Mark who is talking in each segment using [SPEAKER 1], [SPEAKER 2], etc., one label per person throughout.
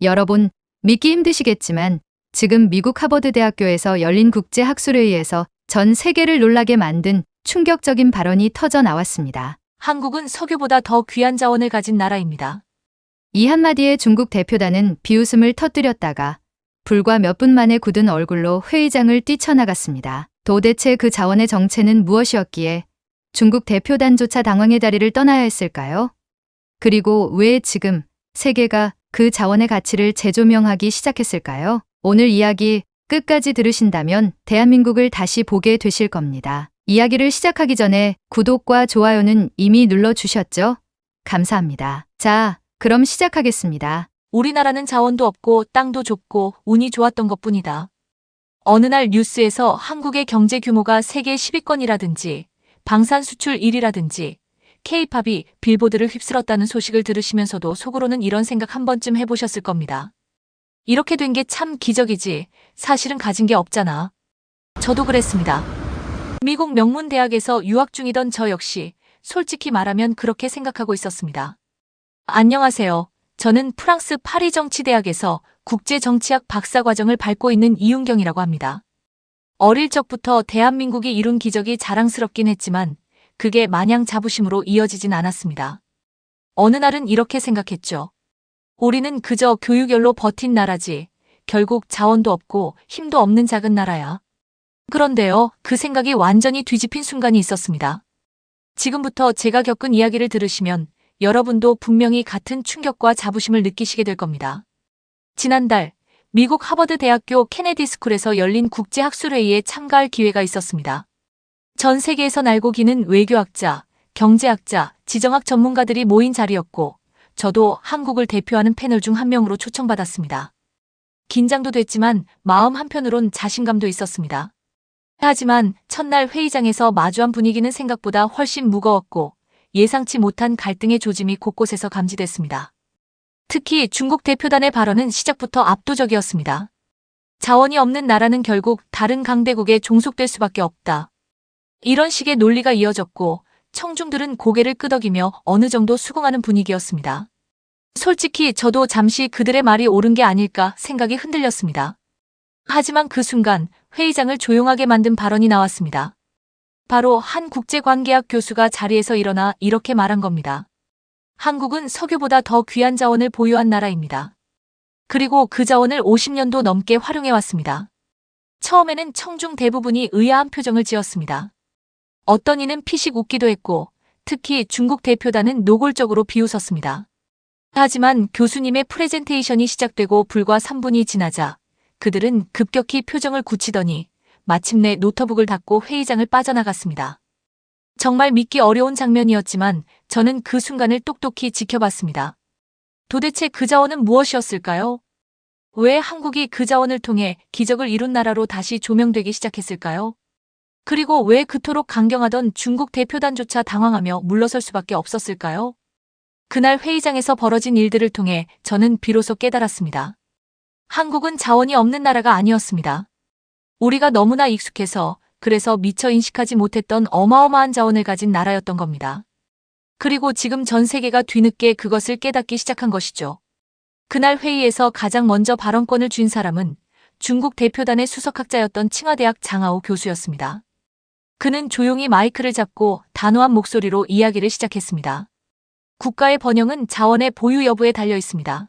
[SPEAKER 1] 여러분, 믿기 힘드시겠지만 지금 미국 하버드 대학교에서 열린 국제학술회의에서 전 세계를 놀라게 만든 충격적인 발언이 터져 나왔습니다.
[SPEAKER 2] 한국은 석유보다 더 귀한 자원을 가진 나라입니다.
[SPEAKER 1] 이 한마디에 중국 대표단은 비웃음을 터뜨렸다가 불과 몇 분 만에 굳은 얼굴로 회의장을 뛰쳐나갔습니다. 도대체 그 자원의 정체는 무엇이었기에 중국 대표단조차 당황의 다리를 떠나야 했을까요? 그리고 왜 지금 세계가 그 자원의 가치를 재조명하기 시작했을까요? 오늘 이야기 끝까지 들으신다면 대한민국을 다시 보게 되실 겁니다. 이야기를 시작하기 전에 구독과 좋아요는 이미 눌러주셨죠? 감사합니다. 자, 그럼 시작하겠습니다.
[SPEAKER 2] 우리나라는 자원도 없고 땅도 좁고 운이 좋았던 것뿐이다. 어느 날 뉴스에서 한국의 경제 규모가 세계 10위권이라든지 방산 수출 1위라든지 K-팝이 빌보드를 휩쓸었다는 소식을 들으시면서도 속으로는 이런 생각 한 번쯤 해보셨을 겁니다. 이렇게 된 게 참 기적이지 사실은 가진 게 없잖아. 저도 그랬습니다. 미국 명문대학에서 유학 중이던 저 역시 솔직히 말하면 그렇게 생각하고 있었습니다. 안녕하세요. 저는 프랑스 파리 정치대학에서 국제정치학 박사과정을 밟고 있는 이윤경이라고 합니다. 어릴 적부터 대한민국이 이룬 기적이 자랑스럽긴 했지만 그게 마냥 자부심으로 이어지진 않았습니다. 어느 날은 이렇게 생각했죠. 우리는 그저 교육열로 버틴 나라지 결국 자원도 없고 힘도 없는 작은 나라야. 그런데요, 그 생각이 완전히 뒤집힌 순간이 있었습니다. 지금부터 제가 겪은 이야기를 들으시면 여러분도 분명히 같은 충격과 자부심을 느끼시게 될 겁니다. 지난달 미국 하버드 대학교 케네디 스쿨에서 열린 국제학술회의에 참가할 기회가 있었습니다. 전 세계에서 날고 기는 외교학자, 경제학자, 지정학 전문가들이 모인 자리였고 저도 한국을 대표하는 패널 중 한 명으로 초청받았습니다. 긴장도 됐지만 마음 한편으론 자신감도 있었습니다. 하지만 첫날 회의장에서 마주한 분위기는 생각보다 훨씬 무거웠고 예상치 못한 갈등의 조짐이 곳곳에서 감지됐습니다. 특히 중국 대표단의 발언은 시작부터 압도적이었습니다. 자원이 없는 나라는 결국 다른 강대국에 종속될 수밖에 없다. 이런 식의 논리가 이어졌고 청중들은 고개를 끄덕이며 어느 정도 수긍하는 분위기였습니다. 솔직히 저도 잠시 그들의 말이 옳은 게 아닐까 생각이 흔들렸습니다. 하지만 그 순간 회의장을 조용하게 만든 발언이 나왔습니다. 바로 한 국제관계학 교수가 자리에서 일어나 이렇게 말한 겁니다. 한국은 석유보다 더 귀한 자원을 보유한 나라입니다. 그리고 그 자원을 50년도 넘게 활용해왔습니다. 처음에는 청중 대부분이 의아한 표정을 지었습니다. 어떤 이는 피식 웃기도 했고 특히 중국 대표단은 노골적으로 비웃었습니다. 하지만 교수님의 프레젠테이션이 시작되고 불과 3분이 지나자 그들은 급격히 표정을 굳히더니 마침내 노트북을 닫고 회의장을 빠져나갔습니다. 정말 믿기 어려운 장면이었지만 저는 그 순간을 똑똑히 지켜봤습니다. 도대체 그 자원은 무엇이었을까요? 왜 한국이 그 자원을 통해 기적을 이룬 나라로 다시 조명되기 시작했을까요? 그리고 왜 그토록 강경하던 중국 대표단조차 당황하며 물러설 수밖에 없었을까요? 그날 회의장에서 벌어진 일들을 통해 저는 비로소 깨달았습니다. 한국은 자원이 없는 나라가 아니었습니다. 우리가 너무나 익숙해서 그래서 미처 인식하지 못했던 어마어마한 자원을 가진 나라였던 겁니다. 그리고 지금 전 세계가 뒤늦게 그것을 깨닫기 시작한 것이죠. 그날 회의에서 가장 먼저 발언권을 쥔 사람은 중국 대표단의 수석학자였던 칭화대학 장하오 교수였습니다. 그는 조용히 마이크를 잡고 단호한 목소리로 이야기를 시작했습니다. 국가의 번영은 자원의 보유 여부에 달려 있습니다.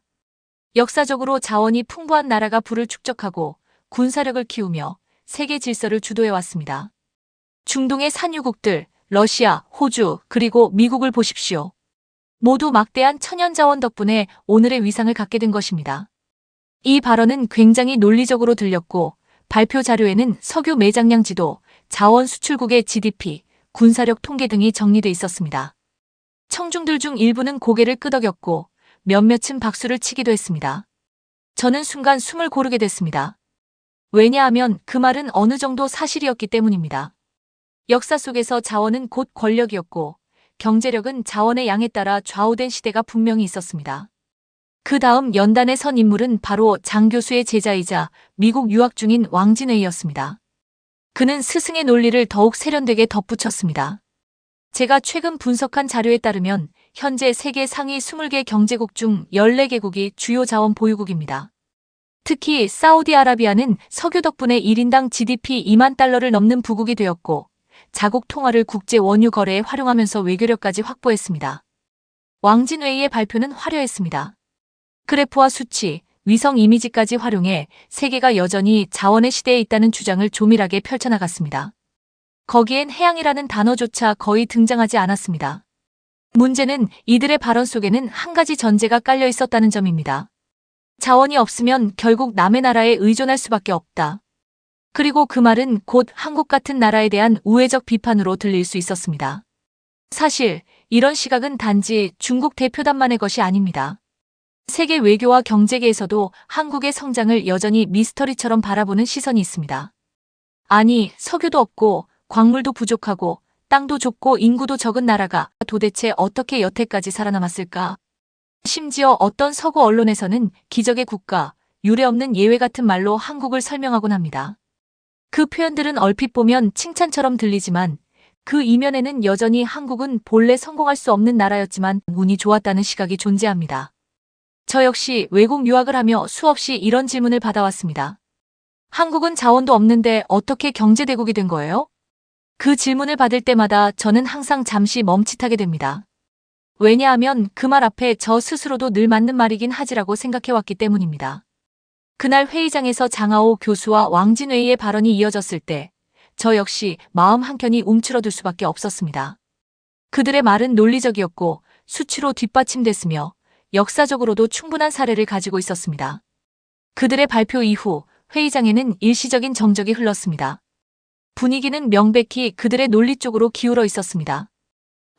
[SPEAKER 2] 역사적으로 자원이 풍부한 나라가 부를 축적하고 군사력을 키우며 세계 질서를 주도해왔습니다. 중동의 산유국들, 러시아, 호주, 그리고 미국을 보십시오. 모두 막대한 천연자원 덕분에 오늘의 위상을 갖게 된 것입니다. 이 발언은 굉장히 논리적으로 들렸고 발표 자료에는 석유 매장량 지도, 자원 수출국의 GDP, 군사력 통계 등이 정리돼 있었습니다. 청중들 중 일부는 고개를 끄덕였고 몇몇은 박수를 치기도 했습니다. 저는 순간 숨을 고르게 됐습니다. 왜냐하면 그 말은 어느 정도 사실이었기 때문입니다. 역사 속에서 자원은 곧 권력이었고 경제력은 자원의 양에 따라 좌우된 시대가 분명히 있었습니다. 그 다음 연단에 선 인물은 바로 장 교수의 제자이자 미국 유학 중인 왕진웨이였습니다. 그는 스승의 논리를 더욱 세련되게 덧붙였습니다. 제가 최근 분석한 자료에 따르면 현재 세계 상위 20개 경제국 중 14개국이 주요 자원 보유국입니다. 특히 사우디아라비아는 석유 덕분에 1인당 GDP 2만 달러를 넘는 부국이 되었고 자국 통화를 국제 원유 거래에 활용하면서 외교력까지 확보했습니다. 왕진웨이의 발표는 화려했습니다. 그래프와 수치, 위성 이미지까지 활용해 세계가 여전히 자원의 시대에 있다는 주장을 조밀하게 펼쳐나갔습니다. 거기엔 해양이라는 단어조차 거의 등장하지 않았습니다. 문제는 이들의 발언 속에는 한 가지 전제가 깔려 있었다는 점입니다. 자원이 없으면 결국 남의 나라에 의존할 수밖에 없다. 그리고 그 말은 곧 한국 같은 나라에 대한 우회적 비판으로 들릴 수 있었습니다. 사실 이런 시각은 단지 중국 대표단만의 것이 아닙니다. 세계 외교와 경제계에서도 한국의 성장을 여전히 미스터리처럼 바라보는 시선이 있습니다. 아니, 석유도 없고 광물도 부족하고 땅도 좁고 인구도 적은 나라가 도대체 어떻게 여태까지 살아남았을까? 심지어 어떤 서구 언론에서는 기적의 국가, 유례없는 예외 같은 말로 한국을 설명하곤 합니다. 그 표현들은 얼핏 보면 칭찬처럼 들리지만 그 이면에는 여전히 한국은 본래 성공할 수 없는 나라였지만 운이 좋았다는 시각이 존재합니다. 저 역시 외국 유학을 하며 수없이 이런 질문을 받아왔습니다. 한국은 자원도 없는데 어떻게 경제대국이 된 거예요? 그 질문을 받을 때마다 저는 항상 잠시 멈칫하게 됩니다. 왜냐하면 그 말 앞에 저 스스로도 늘 맞는 말이긴 하지라고 생각해왔기 때문입니다. 그날 회의장에서 장하오 교수와 왕진웨이의 발언이 이어졌을 때 저 역시 마음 한켠이 움츠러들 수밖에 없었습니다. 그들의 말은 논리적이었고 수치로 뒷받침됐으며 역사적으로도 충분한 사례를 가지고 있었습니다. 그들의 발표 이후 회의장에는 일시적인 정적이 흘렀습니다. 분위기는 명백히 그들의 논리 쪽으로 기울어 있었습니다.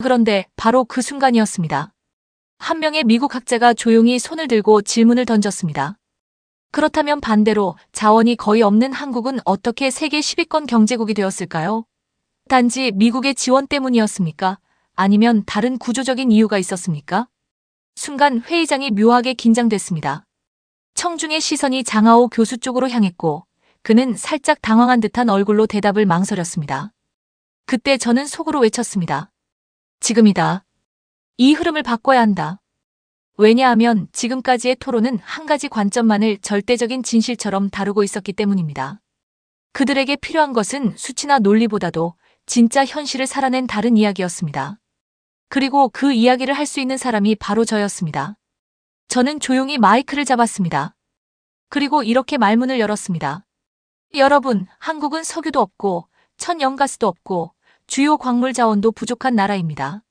[SPEAKER 2] 그런데 바로 그 순간이었습니다. 한 명의 미국 학자가 조용히 손을 들고 질문을 던졌습니다. 그렇다면 반대로 자원이 거의 없는 한국은 어떻게 세계 10위권 경제국이 되었을까요? 단지 미국의 지원 때문이었습니까? 아니면 다른 구조적인 이유가 있었습니까? 순간 회의장이 묘하게 긴장됐습니다. 청중의 시선이 장하오 교수 쪽으로 향했고 그는 살짝 당황한 듯한 얼굴로 대답을 망설였습니다. 그때 저는 속으로 외쳤습니다. 지금이다. 이 흐름을 바꿔야 한다. 왜냐하면 지금까지의 토론은 한 가지 관점만을 절대적인 진실처럼 다루고 있었기 때문입니다. 그들에게 필요한 것은 수치나 논리보다도 진짜 현실을 살아낸 다른 이야기였습니다. 그리고 그 이야기를 할 수 있는 사람이 바로 저였습니다. 저는 조용히 마이크를 잡았습니다. 그리고 이렇게 말문을 열었습니다. 여러분, 한국은 석유도 없고 천연가스도 없고 주요 광물 자원도 부족한 나라입니다.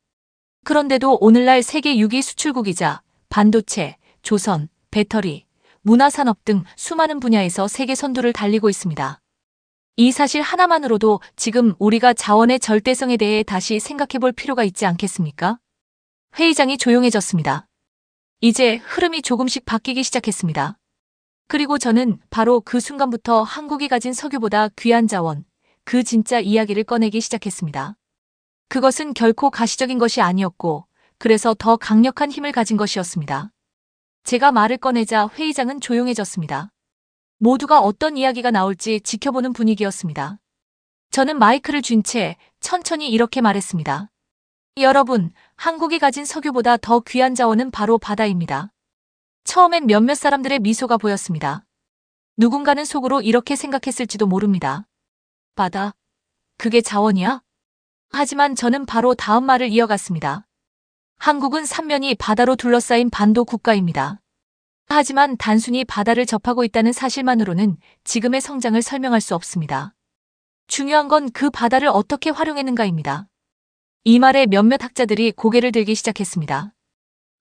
[SPEAKER 2] 그런데도 오늘날 세계 6위 수출국이자 반도체, 조선, 배터리, 문화산업 등 수많은 분야에서 세계 선두를 달리고 있습니다. 이 사실 하나만으로도 지금 우리가 자원의 절대성에 대해 다시 생각해 볼 필요가 있지 않겠습니까? 회의장이 조용해졌습니다. 이제 흐름이 조금씩 바뀌기 시작했습니다. 그리고 저는 바로 그 순간부터 한국이 가진 석유보다 귀한 자원, 그 진짜 이야기를 꺼내기 시작했습니다. 그것은 결코 가시적인 것이 아니었고, 그래서 더 강력한 힘을 가진 것이었습니다. 제가 말을 꺼내자 회의장은 조용해졌습니다. 모두가 어떤 이야기가 나올지 지켜보는 분위기였습니다. 저는 마이크를 쥔 채 천천히 이렇게 말했습니다. 여러분, 한국이 가진 석유보다 더 귀한 자원은 바로 바다입니다. 처음엔 몇몇 사람들의 미소가 보였습니다. 누군가는 속으로 이렇게 생각했을지도 모릅니다. 바다? 그게 자원이야? 하지만 저는 바로 다음 말을 이어갔습니다. 한국은 삼면이 바다로 둘러싸인 반도 국가입니다. 하지만 단순히 바다를 접하고 있다는 사실만으로는 지금의 성장을 설명할 수 없습니다. 중요한 건 그 바다를 어떻게 활용했는가입니다. 이 말에 몇몇 학자들이 고개를 들기 시작했습니다.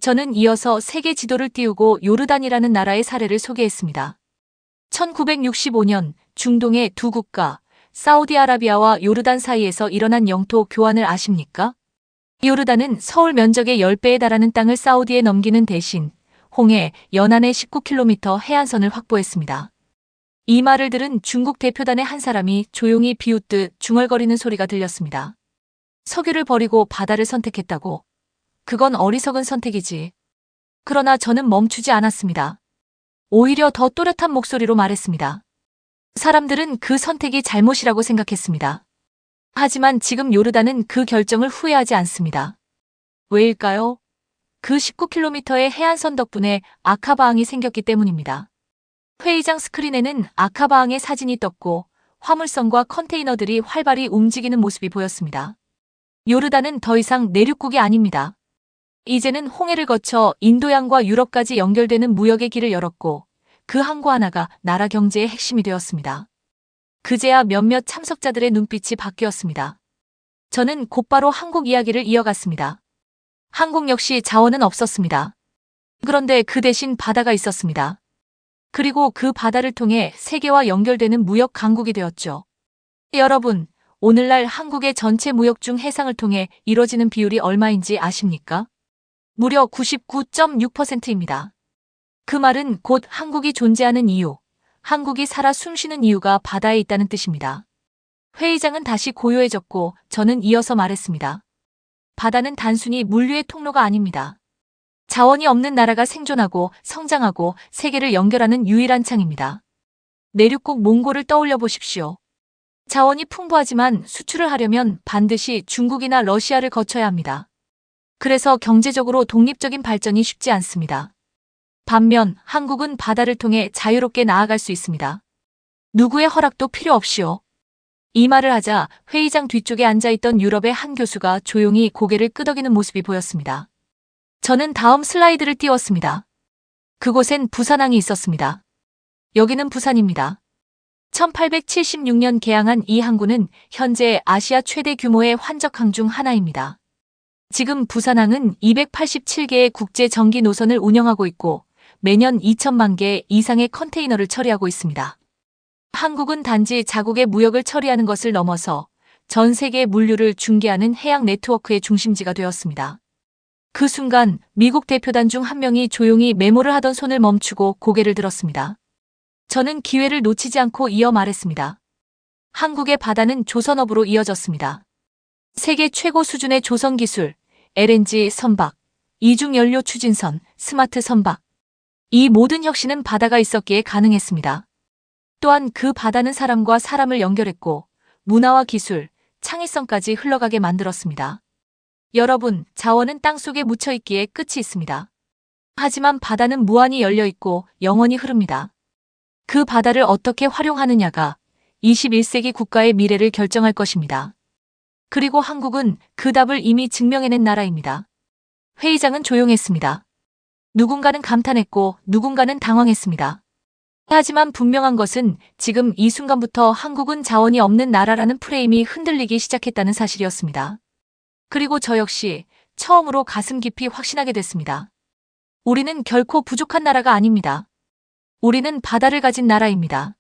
[SPEAKER 2] 저는 이어서 세계 지도를 띄우고 요르단이라는 나라의 사례를 소개했습니다. 1965년 중동의 두 국가, 사우디아라비아와 요르단 사이에서 일어난 영토 교환을 아십니까? 요르단은 서울 면적의 10배에 달하는 땅을 사우디에 넘기는 대신 홍해 연안의 19km 해안선을 확보했습니다. 이 말을 들은 중국 대표단의 한 사람이 조용히 비웃듯 중얼거리는 소리가 들렸습니다. 석유를 버리고 바다를 선택했다고? 그건 어리석은 선택이지. 그러나 저는 멈추지 않았습니다. 오히려 더 또렷한 목소리로 말했습니다. 사람들은 그 선택이 잘못이라고 생각했습니다. 하지만 지금 요르단은 그 결정을 후회하지 않습니다. 왜일까요? 그 19km의 해안선 덕분에 아카바항이 생겼기 때문입니다. 회의장 스크린에는 아카바항의 사진이 떴고 화물선과 컨테이너들이 활발히 움직이는 모습이 보였습니다. 요르단은 더 이상 내륙국이 아닙니다. 이제는 홍해를 거쳐 인도양과 유럽까지 연결되는 무역의 길을 열었고 그 항구 하나가 나라 경제의 핵심이 되었습니다. 그제야 몇몇 참석자들의 눈빛이 바뀌었습니다. 저는 곧바로 한국 이야기를 이어갔습니다. 한국 역시 자원은 없었습니다. 그런데 그 대신 바다가 있었습니다. 그리고 그 바다를 통해 세계와 연결되는 무역 강국이 되었죠. 여러분, 오늘날 한국의 전체 무역 중 해상을 통해 이뤄지는 비율이 얼마인지 아십니까? 무려 99.6%입니다. 그 말은 곧 한국이 존재하는 이유, 한국이 살아 숨쉬는 이유가 바다에 있다는 뜻입니다. 회의장은 다시 고요해졌고 저는 이어서 말했습니다. 바다는 단순히 물류의 통로가 아닙니다. 자원이 없는 나라가 생존하고 성장하고 세계를 연결하는 유일한 창입니다. 내륙국 몽골을 떠올려 보십시오. 자원이 풍부하지만 수출을 하려면 반드시 중국이나 러시아를 거쳐야 합니다. 그래서 경제적으로 독립적인 발전이 쉽지 않습니다. 반면 한국은 바다를 통해 자유롭게 나아갈 수 있습니다. 누구의 허락도 필요 없이요. 이 말을 하자 회의장 뒤쪽에 앉아있던 유럽의 한 교수가 조용히 고개를 끄덕이는 모습이 보였습니다. 저는 다음 슬라이드를 띄웠습니다. 그곳엔 부산항이 있었습니다. 여기는 부산입니다. 1876년 개항한 이 항구는 현재 아시아 최대 규모의 환적항 중 하나입니다. 지금 부산항은 287개의 국제 전기 노선을 운영하고 있고 매년 2천만 개 이상의 컨테이너를 처리하고 있습니다. 한국은 단지 자국의 무역을 처리하는 것을 넘어서 전 세계 물류를 중개하는 해양 네트워크의 중심지가 되었습니다. 그 순간 미국 대표단 중 한 명이 조용히 메모를 하던 손을 멈추고 고개를 들었습니다. 저는 기회를 놓치지 않고 이어 말했습니다. 한국의 바다는 조선업으로 이어졌습니다. 세계 최고 수준의 조선 기술, LNG 선박, 이중 연료 추진선, 스마트 선박. 이 모든 혁신은 바다가 있었기에 가능했습니다. 또한 그 바다는 사람과 사람을 연결했고 문화와 기술, 창의성까지 흘러가게 만들었습니다. 여러분, 자원은 땅속에 묻혀 있기에 끝이 있습니다. 하지만 바다는 무한히 열려 있고 영원히 흐릅니다. 그 바다를 어떻게 활용하느냐가 21세기 국가의 미래를 결정할 것입니다. 그리고 한국은 그 답을 이미 증명해낸 나라입니다. 회의장은 조용했습니다. 누군가는 감탄했고 누군가는 당황했습니다. 하지만 분명한 것은 지금 이 순간부터 한국은 자원이 없는 나라라는 프레임이 흔들리기 시작했다는 사실이었습니다. 그리고 저 역시 처음으로 가슴 깊이 확신하게 됐습니다. 우리는 결코 부족한 나라가 아닙니다. 우리는 바다를 가진 나라입니다.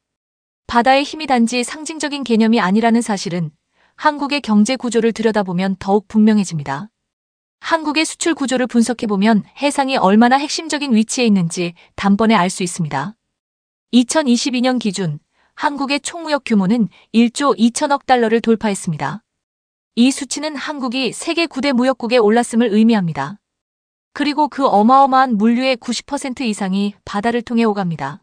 [SPEAKER 2] 바다의 힘이 단지 상징적인 개념이 아니라는 사실은 한국의 경제 구조를 들여다보면 더욱 분명해집니다. 한국의 수출 구조를 분석해보면 해상이 얼마나 핵심적인 위치에 있는지 단번에 알 수 있습니다. 2022년 기준 한국의 총무역 규모는 1조 2천억 달러를 돌파했습니다. 이 수치는 한국이 세계 9대 무역국에 올랐음을 의미합니다. 그리고 그 어마어마한 물류의 90% 이상이 바다를 통해 오갑니다.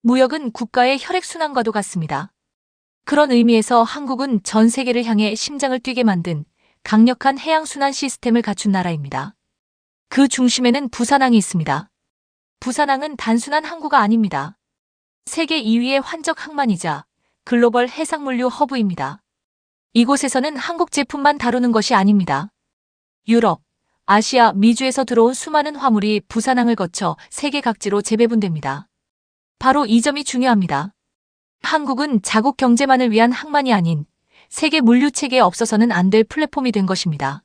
[SPEAKER 2] 무역은 국가의 혈액순환과도 같습니다. 그런 의미에서 한국은 전 세계를 향해 심장을 뛰게 만든 강력한 해양순환 시스템을 갖춘 나라입니다. 그 중심에는 부산항이 있습니다. 부산항은 단순한 항구가 아닙니다. 세계 2위의 환적 항만이자 글로벌 해상물류 허브입니다. 이곳에서는 한국 제품만 다루는 것이 아닙니다. 유럽, 아시아, 미주에서 들어온 수많은 화물이 부산항을 거쳐 세계 각지로 재배분됩니다. 바로 이 점이 중요합니다. 한국은 자국 경제만을 위한 항만이 아닌 세계 물류 체계에 없어서는 안 될 플랫폼이 된 것입니다.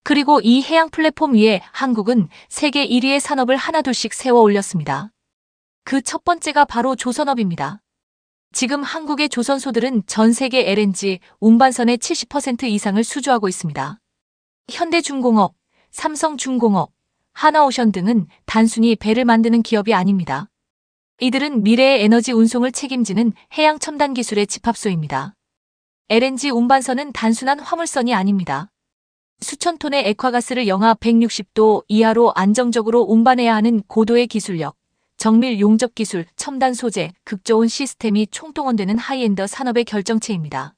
[SPEAKER 2] 그리고 이 해양 플랫폼 위에 한국은 세계 1위의 산업을 하나둘씩 세워 올렸습니다. 그 첫 번째가 바로 조선업입니다. 지금 한국의 조선소들은 전 세계 LNG 운반선의 70% 이상을 수주하고 있습니다. 현대중공업, 삼성중공업, 하나오션 등은 단순히 배를 만드는 기업이 아닙니다. 이들은 미래의 에너지 운송을 책임지는 해양 첨단 기술의 집합소입니다. LNG 운반선은 단순한 화물선이 아닙니다. 수천 톤의 액화가스를 영하 160도 이하로 안정적으로 운반해야 하는 고도의 기술력, 정밀 용접 기술, 첨단 소재, 극저온 시스템이 총동원되는 하이엔드 산업의 결정체입니다.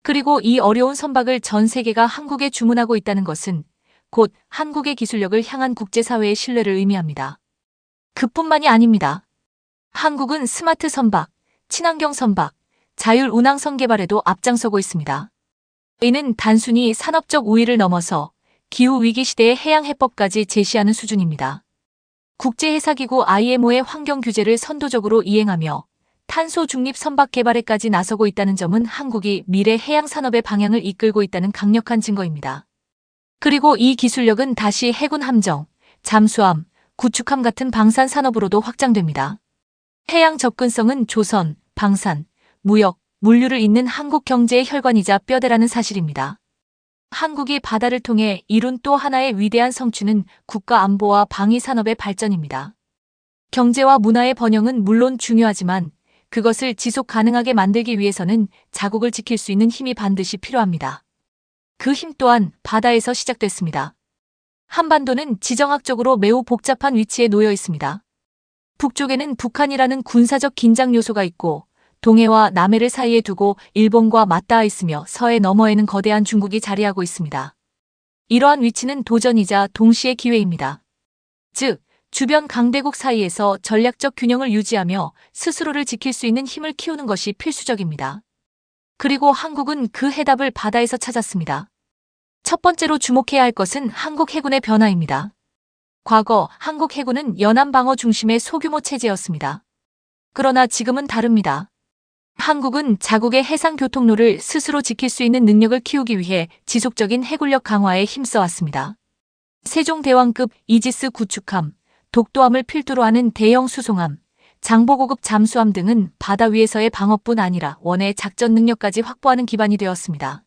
[SPEAKER 2] 그리고 이 어려운 선박을 전 세계가 한국에 주문하고 있다는 것은 곧 한국의 기술력을 향한 국제사회의 신뢰를 의미합니다. 그뿐만이 아닙니다. 한국은 스마트 선박, 친환경 선박, 자율 운항선 개발에도 앞장서고 있습니다. 이는 단순히 산업적 우위를 넘어서 기후위기 시대의 해양 해법까지 제시하는 수준입니다. 국제해사기구 IMO의 환경 규제를 선도적으로 이행하며 탄소 중립 선박 개발에까지 나서고 있다는 점은 한국이 미래 해양 산업의 방향을 이끌고 있다는 강력한 증거입니다. 그리고 이 기술력은 다시 해군 함정, 잠수함, 구축함 같은 방산 산업으로도 확장됩니다. 해양 접근성은 조선, 방산, 무역, 물류를 잇는 한국 경제의 혈관이자 뼈대라는 사실입니다. 한국이 바다를 통해 이룬 또 하나의 위대한 성취는 국가 안보와 방위 산업의 발전입니다. 경제와 문화의 번영은 물론 중요하지만 그것을 지속 가능하게 만들기 위해서는 자국을 지킬 수 있는 힘이 반드시 필요합니다. 그 힘 또한 바다에서 시작됐습니다. 한반도는 지정학적으로 매우 복잡한 위치에 놓여 있습니다. 북쪽에는 북한이라는 군사적 긴장 요소가 있고 동해와 남해를 사이에 두고 일본과 맞닿아 있으며 서해 너머에는 거대한 중국이 자리하고 있습니다. 이러한 위치는 도전이자 동시에 기회입니다. 즉, 주변 강대국 사이에서 전략적 균형을 유지하며 스스로를 지킬 수 있는 힘을 키우는 것이 필수적입니다. 그리고 한국은 그 해답을 바다에서 찾았습니다. 첫 번째로 주목해야 할 것은 한국 해군의 변화입니다. 과거 한국 해군은 연안 방어 중심의 소규모 체제였습니다. 그러나 지금은 다릅니다. 한국은 자국의 해상 교통로를 스스로 지킬 수 있는 능력을 키우기 위해 지속적인 해군력 강화에 힘써왔습니다. 세종대왕급 이지스 구축함, 독도함을 필두로 하는 대형 수송함, 장보고급 잠수함 등은 바다 위에서의 방어뿐 아니라 원의 작전 능력까지 확보하는 기반이 되었습니다.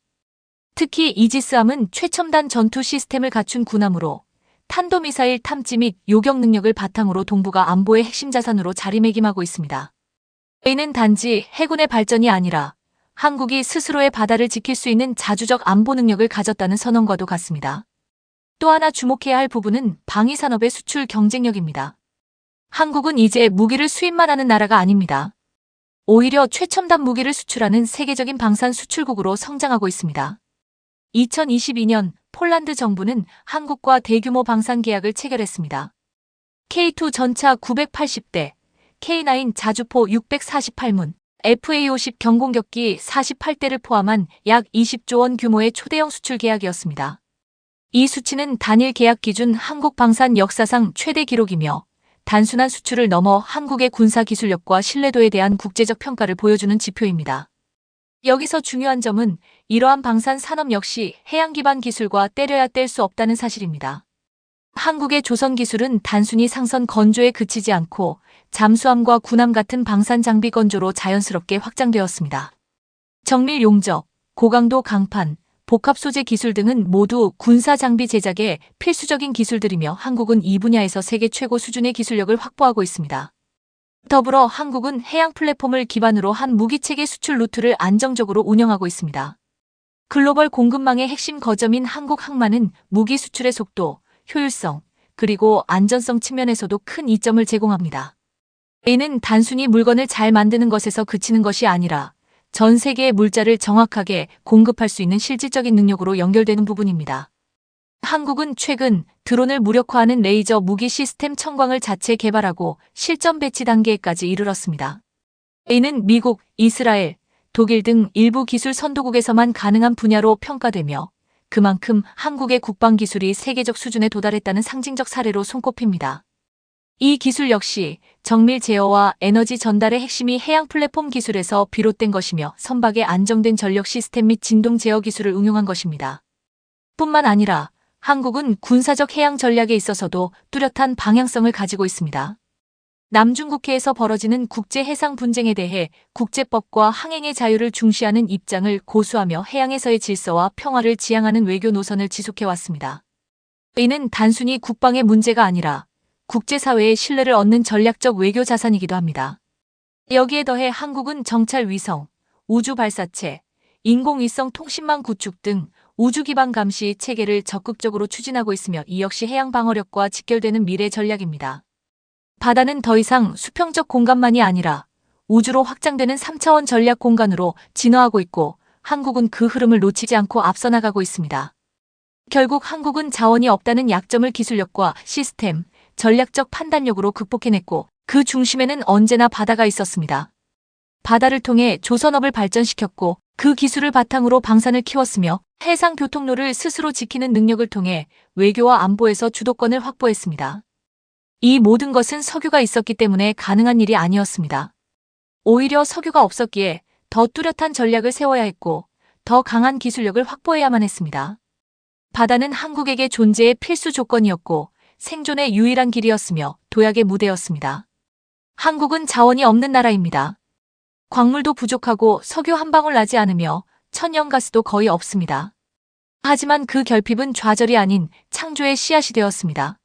[SPEAKER 2] 특히 이지스함은 최첨단 전투 시스템을 갖춘 군함으로 탄도미사일 탐지 및 요격 능력을 바탕으로 동북아 안보의 핵심 자산으로 자리매김하고 있습니다. 이는 단지 해군의 발전이 아니라 한국이 스스로의 바다를 지킬 수 있는 자주적 안보 능력을 가졌다는 선언과도 같습니다. 또 하나 주목해야 할 부분은 방위산업의 수출 경쟁력입니다. 한국은 이제 무기를 수입만 하는 나라가 아닙니다. 오히려 최첨단 무기를 수출하는 세계적인 방산 수출국으로 성장하고 있습니다. 2022년 폴란드 정부는 한국과 대규모 방산 계약을 체결했습니다. K2 전차 980대, K9 자주포 648문, FA50 경공격기 48대를 포함한 약 20조 원 규모의 초대형 수출 계약이었습니다. 이 수치는 단일 계약 기준 한국 방산 역사상 최대 기록이며 단순한 수출을 넘어 한국의 군사 기술력과 신뢰도에 대한 국제적 평가를 보여주는 지표입니다. 여기서 중요한 점은 이러한 방산 산업 역시 해양 기반 기술과 떼려야 뗄 수 없다는 사실입니다. 한국의 조선 기술은 단순히 상선 건조에 그치지 않고 잠수함과 군함 같은 방산 장비 건조로 자연스럽게 확장되었습니다. 정밀 용접, 고강도 강판, 복합 소재 기술 등은 모두 군사 장비 제작에 필수적인 기술들이며 한국은 이 분야에서 세계 최고 수준의 기술력을 확보하고 있습니다. 더불어 한국은 해양 플랫폼을 기반으로 한 무기체계 수출 루트를 안정적으로 운영하고 있습니다. 글로벌 공급망의 핵심 거점인 한국 항만은 무기 수출의 속도, 효율성, 그리고 안전성 측면에서도 큰 이점을 제공합니다. 이는 단순히 물건을 잘 만드는 것에서 그치는 것이 아니라 전 세계의 물자를 정확하게 공급할 수 있는 실질적인 능력으로 연결되는 부분입니다. 한국은 최근 드론을 무력화하는 레이저 무기 시스템 청광을 자체 개발하고 실전 배치 단계까지 이르렀습니다. 이는 미국, 이스라엘, 독일 등 일부 기술 선도국에서만 가능한 분야로 평가되며 그만큼 한국의 국방 기술이 세계적 수준에 도달했다는 상징적 사례로 손꼽힙니다. 이 기술 역시 정밀 제어와 에너지 전달의 핵심이 해양 플랫폼 기술에서 비롯된 것이며 선박의 안정된 전력 시스템 및 진동 제어 기술을 응용한 것입니다. 뿐만 아니라 한국은 군사적 해양 전략에 있어서도 뚜렷한 방향성을 가지고 있습니다. 남중국해에서 벌어지는 국제 해상 분쟁에 대해 국제법과 항행의 자유를 중시하는 입장을 고수하며 해양에서의 질서와 평화를 지향하는 외교 노선을 지속해왔습니다. 이는 단순히 국방의 문제가 아니라 국제사회의 신뢰를 얻는 전략적 외교 자산이기도 합니다. 여기에 더해 한국은 정찰 위성, 우주 발사체, 인공위성 통신망 구축 등 우주 기반 감시 체계를 적극적으로 추진하고 있으며 이 역시 해양 방어력과 직결되는 미래 전략입니다. 바다는 더 이상 수평적 공간만이 아니라 우주로 확장되는 3차원 전략 공간으로 진화하고 있고 한국은 그 흐름을 놓치지 않고 앞서 나가고 있습니다. 결국 한국은 자원이 없다는 약점을 기술력과 시스템, 전략적 판단력으로 극복해냈고 그 중심에는 언제나 바다가 있었습니다. 바다를 통해 조선업을 발전시켰고 그 기술을 바탕으로 방산을 키웠으며 해상 교통로를 스스로 지키는 능력을 통해 외교와 안보에서 주도권을 확보했습니다. 이 모든 것은 석유가 있었기 때문에 가능한 일이 아니었습니다. 오히려 석유가 없었기에 더 뚜렷한 전략을 세워야 했고 더 강한 기술력을 확보해야만 했습니다. 바다는 한국에게 존재의 필수 조건이었고 생존의 유일한 길이었으며 도약의 무대였습니다. 한국은 자원이 없는 나라입니다. 광물도 부족하고 석유 한 방울 나지 않으며 천연가스도 거의 없습니다. 하지만 그 결핍은 좌절이 아닌 창조의 씨앗이 되었습니다.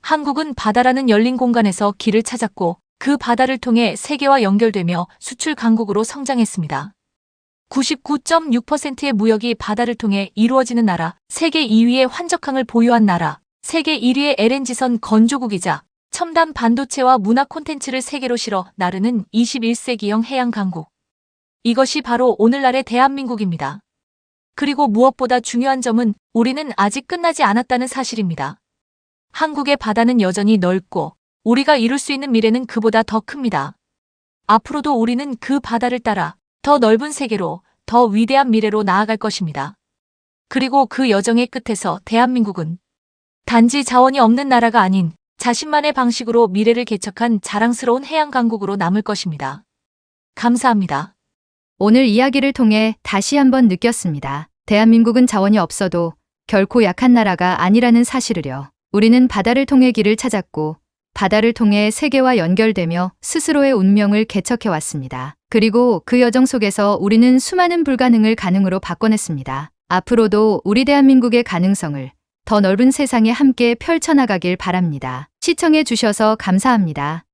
[SPEAKER 2] 한국은 바다라는 열린 공간에서 길을 찾았고 그 바다를 통해 세계와 연결되며 수출 강국으로 성장했습니다. 99.6%의 무역이 바다를 통해 이루어지는 나라, 세계 2위의 환적항을 보유한 나라, 세계 1위의 LNG선 건조국이자 첨단 반도체와 문화 콘텐츠를 세계로 실어 나르는 21세기형 해양 강국. 이것이 바로 오늘날의 대한민국입니다. 그리고 무엇보다 중요한 점은 우리는 아직 끝나지 않았다는 사실입니다. 한국의 바다는 여전히 넓고 우리가 이룰 수 있는 미래는 그보다 더 큽니다. 앞으로도 우리는 그 바다를 따라 더 넓은 세계로, 더 위대한 미래로 나아갈 것입니다. 그리고 그 여정의 끝에서 대한민국은 단지 자원이 없는 나라가 아닌 자신만의 방식으로 미래를 개척한 자랑스러운 해양 강국으로 남을 것입니다. 감사합니다.
[SPEAKER 1] 오늘 이야기를 통해 다시 한번 느꼈습니다. 대한민국은 자원이 없어도 결코 약한 나라가 아니라는 사실을요. 우리는 바다를 통해 길을 찾았고 바다를 통해 세계와 연결되며 스스로의 운명을 개척해왔습니다. 그리고 그 여정 속에서 우리는 수많은 불가능을 가능으로 바꿔냈습니다. 앞으로도 우리 대한민국의 가능성을 더 넓은 세상에 함께 펼쳐나가길 바랍니다. 시청해 주셔서 감사합니다.